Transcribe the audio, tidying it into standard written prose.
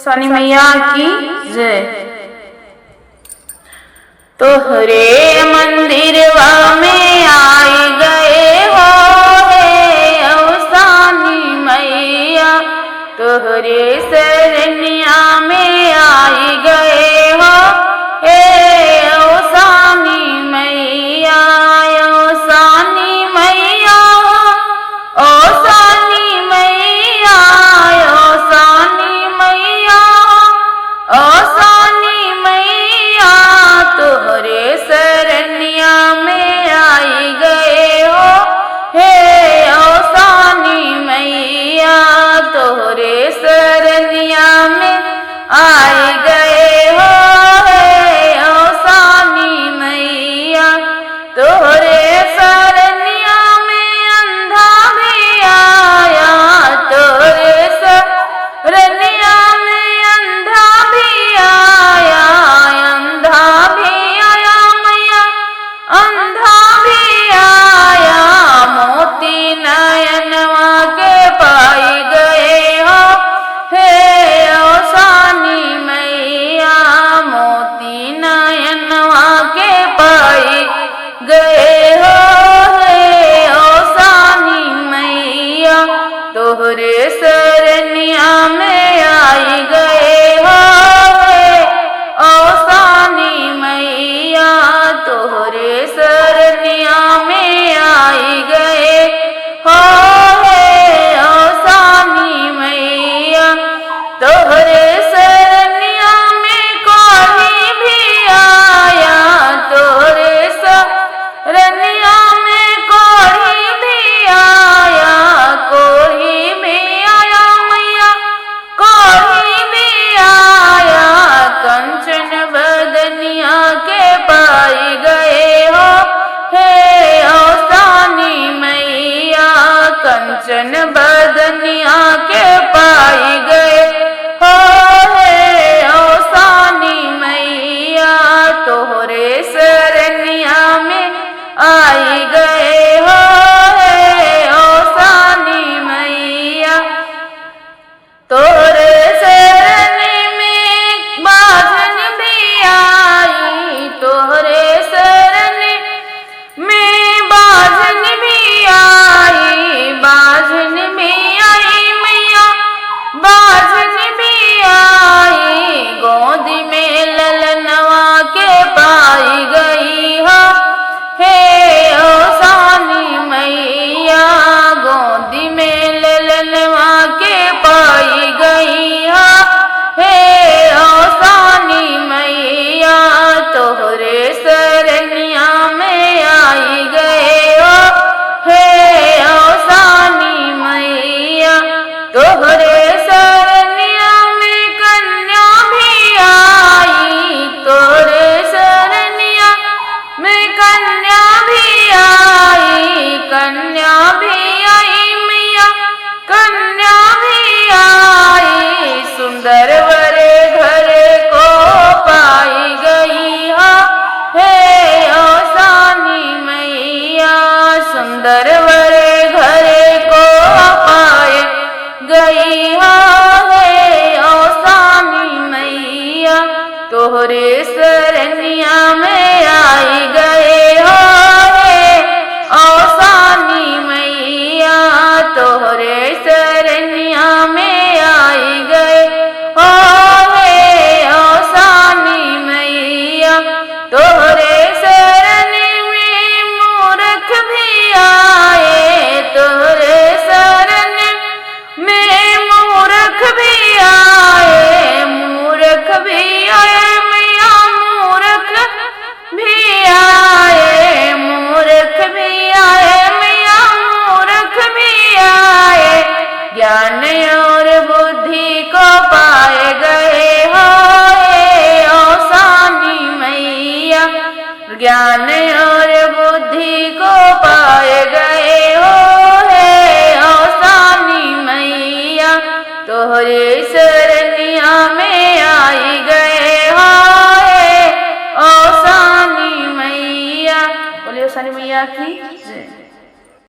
शनि मैया की जय। तोहरे मंदिरवा में आई गए हो हे औसानी मैया, तोहरे शरणिया में आई गए हो हे औसानी मैया। औसानी मैया, औसानी मैया, औसानी मैया, औसानी मैया, तोहरे शरणिया में आई गए हो हे औसानी मैया, तोहरे शरणिया में आई गए हो हे औसानी मैया। तोहरे शरणिया में अंधा भी आया, तोहरे शरणिया में अंधा भी आया, अंधा भी आया मैया, अंधा भी आया, मोती नयनवा के पाई गए हो हे औसानी मैया, मोती नयनवा के पाई गए हो हे औसानी मैया। तोहरे शरणिया में आई गए हो हे औसानी मैया, तोहरे शरणिया में आई गए हो हे औसानी मैया। तोहरे शरणिया में कोई भी आया, तोहरे शरणिया में कोई भी आया, कोई भी आया मैया, कोई भी आया, कंचन बदनिया के पाई गए हो हे औसानी मैया, कंचन बदनिया के पाई गए हो हे औसानी मैया। तोहरे शरणिया में आई गए हो हे औसानी मैया। तोहरे शरण में बाझन भी आई, तोहरे शरण में बाझन भी आई, बाझन भी आई मैया, बाझन भी आई, गोद में ललनवा के पाई गई हो हे औसानी मैया, गोद में ललनवा के पाई गई हो हे औसानी मैया। तोहरे शरणिया में आई गए हो हे औसानी मैया। तोहरे शरणिया में कन्या भी आई, तोहरे शरणिया में कन्या भी आई, कन्या भी आई मैया, कन्या भी आई, सुंदर वरे घरे को पाई गई हो हे औसानी मैया, सुंदर वरे घरे को पाए गई हो हे औसानी मैया। तोहरे शरणिया में आई गए हो हे औसानी मैया, तोहरे शरणिया में आई गए हो हे औसानी मैया। तोहरे शरण में मूर्ख भी आए, तोहरे शरण में मूर्ख भी आए, मूर्ख भी